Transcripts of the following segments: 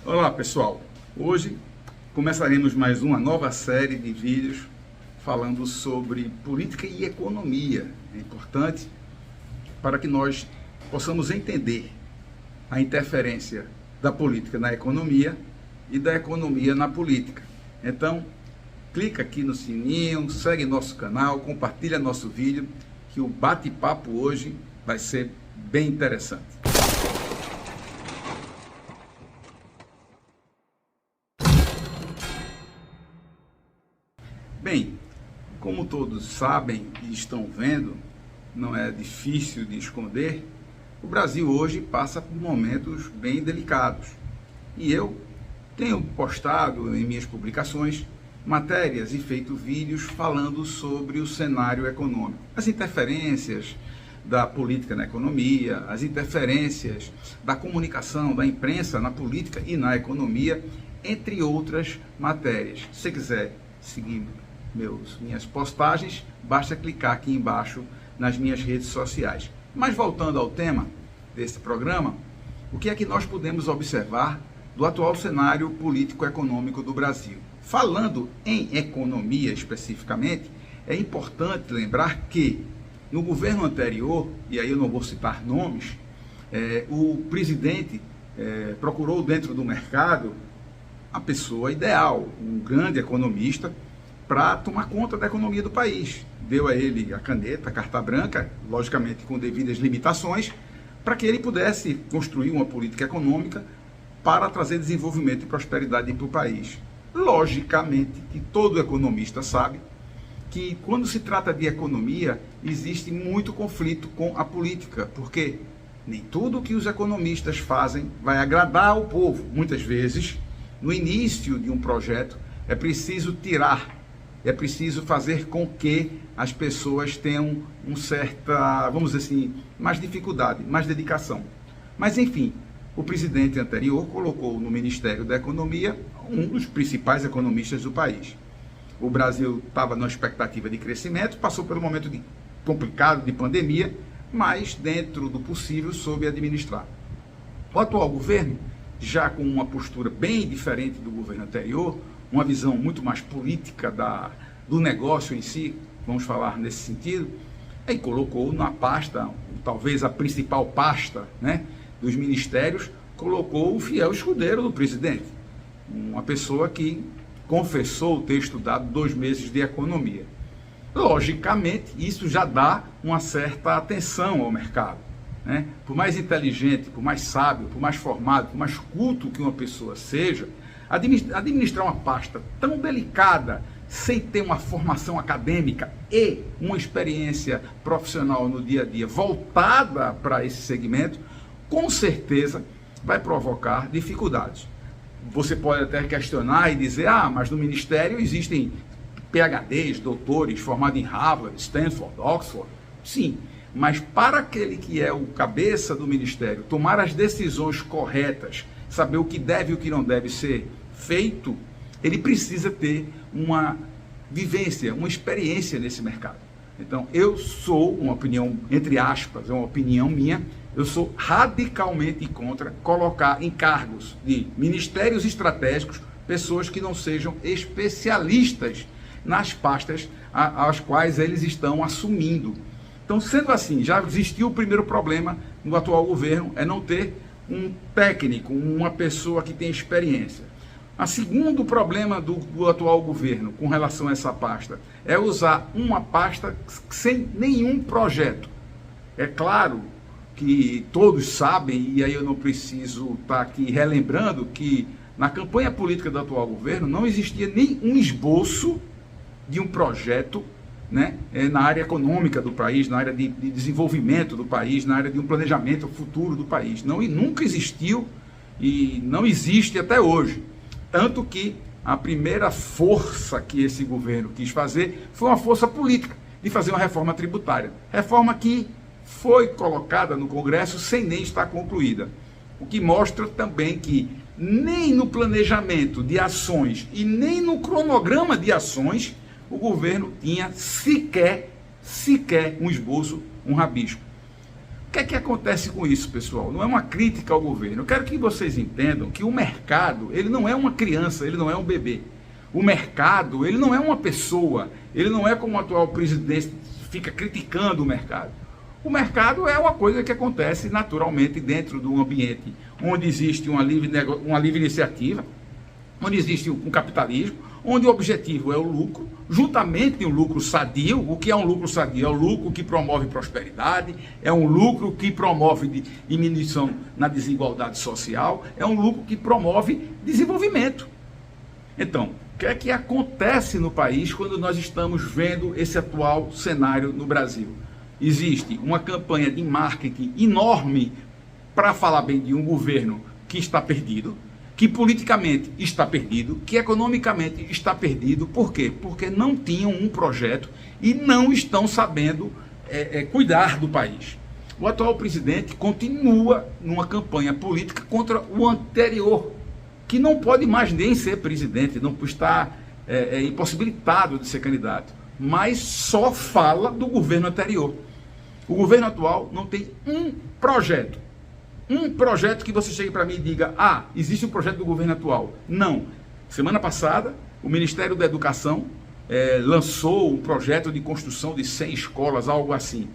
Olá pessoal, hoje começaremos mais uma nova série de vídeos falando sobre política e economia. É importante para que nós possamos entender a interferência da política na economia e da economia na política. Então, clica aqui no sininho, segue nosso canal, compartilha nosso vídeo, que o bate-papo hoje vai ser bem interessante. Bem, como todos sabem e estão vendo, não é difícil de esconder, o Brasil hoje passa por momentos bem delicados. E eu tenho postado em minhas publicações matérias e feito vídeos falando sobre o cenário econômico, as interferências da política na economia, as interferências da comunicação, da imprensa na política e na economia, entre outras matérias. Se você quiser seguir minhas postagens, basta clicar aqui embaixo nas minhas redes sociais. Mas voltando ao tema desse programa, o que é que nós podemos observar do atual cenário político-econômico do Brasil? Falando em economia especificamente, é importante lembrar que no governo anterior, e aí eu não vou citar nomes, o presidente procurou dentro do mercado a pessoa ideal, um grande economista, para tomar conta da economia do país. Deu a ele a caneta, a carta branca, logicamente com devidas limitações, para que ele pudesse construir uma política econômica para trazer desenvolvimento e prosperidade para o país. Logicamente que todo economista sabe que quando se trata de economia, existe muito conflito com a política, porque nem tudo que os economistas fazem vai agradar ao povo. Muitas vezes, no início de um projeto, é preciso é preciso fazer com que as pessoas tenham vamos dizer assim, mais dificuldade, mais dedicação. Mas enfim, o presidente anterior colocou no Ministério da Economia um dos principais economistas do país. O Brasil estava numa expectativa de crescimento, passou pelo momento complicado de pandemia, mas dentro do possível soube administrar. O atual governo, já com uma postura bem diferente do governo anterior, uma visão muito mais política do negócio em si, vamos falar nesse sentido, aí colocou na pasta, talvez a principal pasta, né, dos ministérios, colocou o fiel escudeiro do presidente, uma pessoa que confessou ter estudado 2 meses de economia. Logicamente, isso já dá uma certa atenção ao mercado, né? Por mais inteligente, por mais sábio, por mais formado, por mais culto que uma pessoa seja, administrar uma pasta tão delicada, sem ter uma formação acadêmica e uma experiência profissional no dia a dia voltada para esse segmento, com certeza vai provocar dificuldades. Você pode até questionar e dizer, mas no Ministério existem PhDs, doutores formados em Harvard, Stanford, Oxford. Sim, mas para aquele que é o cabeça do Ministério tomar as decisões corretas, saber o que deve e o que não deve ser feito, ele precisa ter uma vivência, uma experiência nesse mercado. Então, eu sou, uma opinião, entre aspas, é uma opinião minha, eu sou radicalmente contra colocar em cargos de ministérios estratégicos pessoas que não sejam especialistas nas pastas às quais eles estão assumindo. Então, sendo assim, já existiu o primeiro problema no atual governo, é não ter um técnico, uma pessoa que tem experiência. O segundo problema do atual governo com relação a essa pasta é usar uma pasta sem nenhum projeto. É claro que todos sabem, e aí eu não preciso estar aqui relembrando, que na campanha política do atual governo não existia nem um esboço de um projeto, né, na área econômica do país, na área de desenvolvimento do país, na área de um planejamento futuro do país. Não, e nunca existiu e não existe até hoje. Tanto que a primeira força que esse governo quis fazer foi uma força política, de fazer uma reforma tributária. Reforma que foi colocada no Congresso sem nem estar concluída. O que mostra também que nem no planejamento de ações e nem no cronograma de ações o governo tinha sequer um esboço, um rabisco. O que é que acontece com isso, pessoal? Não é uma crítica ao governo. Eu quero que vocês entendam que o mercado, ele não é uma criança, ele não é um bebê. O mercado, ele não é uma pessoa, ele não é como o atual presidente fica criticando o mercado. O mercado é uma coisa que acontece naturalmente dentro de um ambiente onde existe uma livre iniciativa, onde existe um capitalismo, onde o objetivo é o lucro, juntamente um lucro sadio. O que é um lucro sadio? É o lucro que promove prosperidade, é um lucro que promove diminuição na desigualdade social, é um lucro que promove desenvolvimento. Então, o que é que acontece no país quando nós estamos vendo esse atual cenário no Brasil? Existe uma campanha de marketing enorme para falar bem de um governo que está perdido, que politicamente está perdido, que economicamente está perdido. Por quê? Porque não tinham um projeto e não estão sabendo cuidar do país. O atual presidente continua numa campanha política contra o anterior, que não pode mais nem ser presidente, não está impossibilitado de ser candidato, mas só fala do governo anterior. O governo atual não tem um projeto que você chegue para mim e diga: ah, existe um projeto do governo atual. Não. Semana passada, o Ministério da Educação lançou um projeto de construção de 100 escolas, algo assim,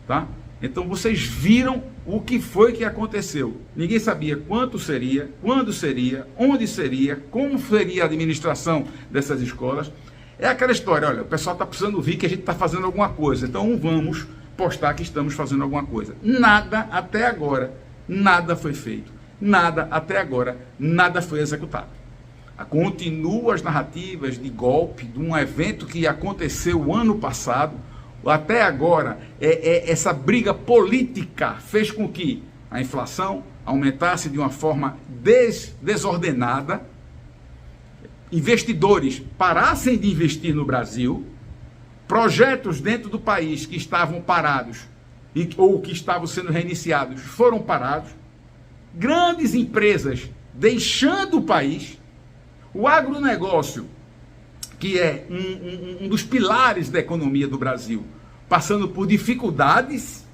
tá? Então vocês viram o que foi que aconteceu. Ninguém sabia quanto seria, quando seria, onde seria, como seria a administração dessas escolas. É aquela história: olha, o pessoal está precisando ouvir que a gente está fazendo alguma coisa, então vamos postar que estamos fazendo alguma coisa. Nada até agora, nada foi feito. Nada até agora, nada foi executado. Continuam as narrativas de golpe, de um evento que aconteceu ano passado. Até agora, essa briga política fez com que a inflação aumentasse de uma forma desordenada, investidores parassem de investir no Brasil, projetos dentro do país que estavam parados ou que estavam sendo reiniciados foram parados, grandes empresas deixando o país, o agronegócio, que é um dos pilares da economia do Brasil, passando por dificuldades,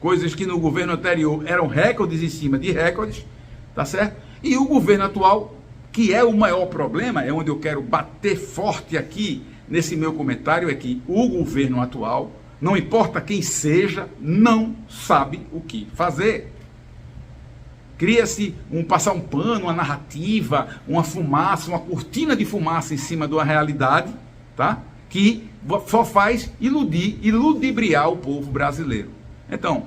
coisas que no governo anterior eram recordes em cima de recordes, tá certo? E o governo atual, que é o maior problema, é onde eu quero bater forte aqui nesse meu comentário, é que o governo atual, não importa quem seja, não sabe o que fazer. Cria-se passar um pano, uma narrativa, uma fumaça, uma cortina de fumaça em cima de uma realidade, tá? Que só faz iludir e ludibriar o povo brasileiro. Então,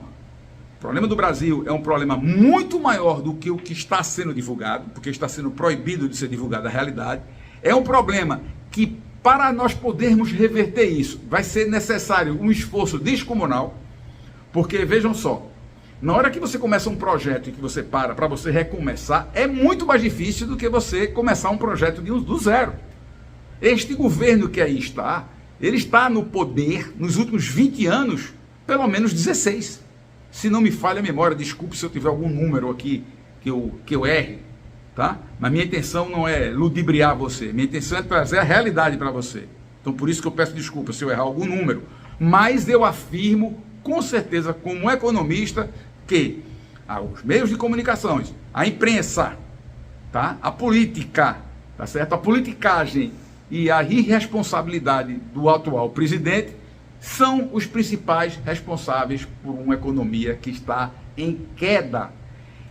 o problema do Brasil é um problema muito maior do que o que está sendo divulgado, porque está sendo proibido de ser divulgada a realidade. É um problema que, para nós podermos reverter isso, vai ser necessário um esforço descomunal, porque, vejam só, na hora que você começa um projeto e que você para você recomeçar, é muito mais difícil do que você começar um projeto do zero. Este governo que aí está, ele está no poder nos últimos 20 anos, pelo menos 16. Se não me falha a memória, desculpe se eu tiver algum número aqui que eu erre, tá? Mas minha intenção não é ludibriar você, minha intenção é trazer a realidade para você. Então por isso que eu peço desculpa se eu errar algum número, mas eu afirmo com certeza, como economista, que os meios de comunicação, a imprensa, tá? A política, tá certo? A politicagem e a irresponsabilidade do atual presidente são os principais responsáveis por uma economia que está em queda.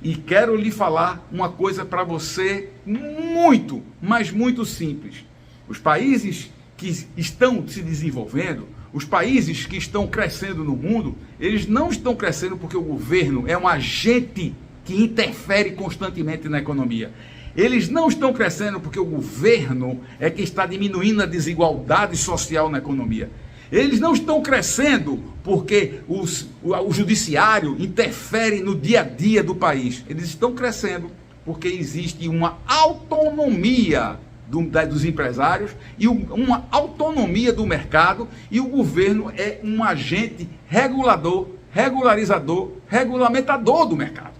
E quero lhe falar uma coisa para você muito, mas muito simples. Os países que estão se desenvolvendo, os países que estão crescendo no mundo, eles não estão crescendo porque o governo é um agente que interfere constantemente na economia. Eles não estão crescendo porque o governo é que está diminuindo a desigualdade social na economia. Eles não estão crescendo porque o judiciário interfere no dia a dia do país. Eles estão crescendo porque existe uma autonomia dos empresários e uma autonomia do mercado, e o governo é um agente regulador, regularizador, regulamentador do mercado,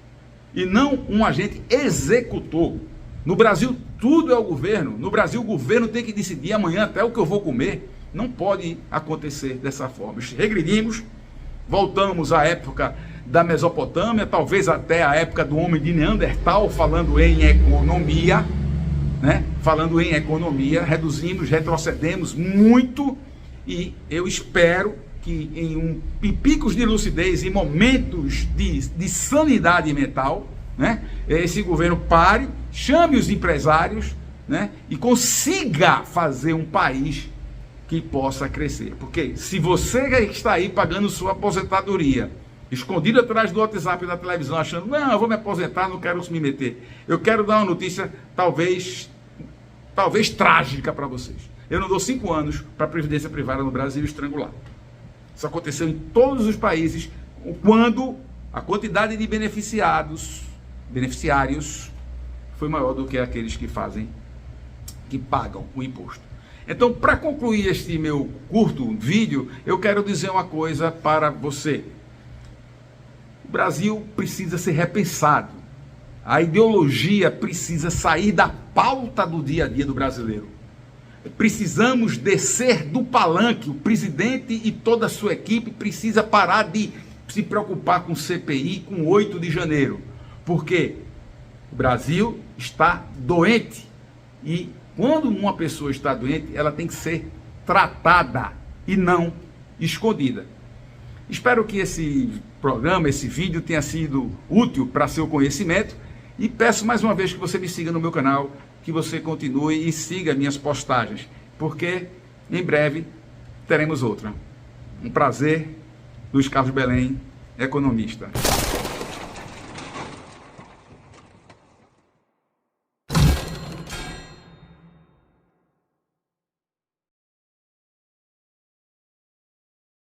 e não um agente executor. No Brasil tudo é o governo. No Brasil o governo tem que decidir amanhã até o que eu vou comer. Não pode acontecer dessa forma. Regredimos, voltamos à época da Mesopotâmia, talvez até a época do homem de Neandertal, falando em economia, né? Falando em economia, reduzimos, retrocedemos muito, e eu espero que em picos de lucidez, em momentos de sanidade mental, né? Esse governo pare, chame os empresários, né? E consiga fazer um país que possa crescer. Porque se você está aí pagando sua aposentadoria, escondido atrás do WhatsApp e da televisão, achando, não, eu vou me aposentar, não quero me meter. Eu quero dar uma notícia talvez trágica para vocês. Eu não dou 5 anos para a previdência privada no Brasil estrangular. Isso aconteceu em todos os países, quando a quantidade de beneficiários foi maior do que aqueles que pagam o imposto. Então, para concluir este meu curto vídeo, eu quero dizer uma coisa para você. O Brasil precisa ser repensado. A ideologia precisa sair da pauta do dia a dia do brasileiro. Precisamos descer do palanque. O presidente e toda a sua equipe precisa parar de se preocupar com CPI, com 8 de janeiro. Porque o Brasil está doente. E quando uma pessoa está doente, ela tem que ser tratada e não escondida. Espero que esse programa, esse vídeo tenha sido útil para seu conhecimento, e peço mais uma vez que você me siga no meu canal, que você continue e siga minhas postagens, porque em breve teremos outra. Um prazer, Luiz Carlos Belém, economista.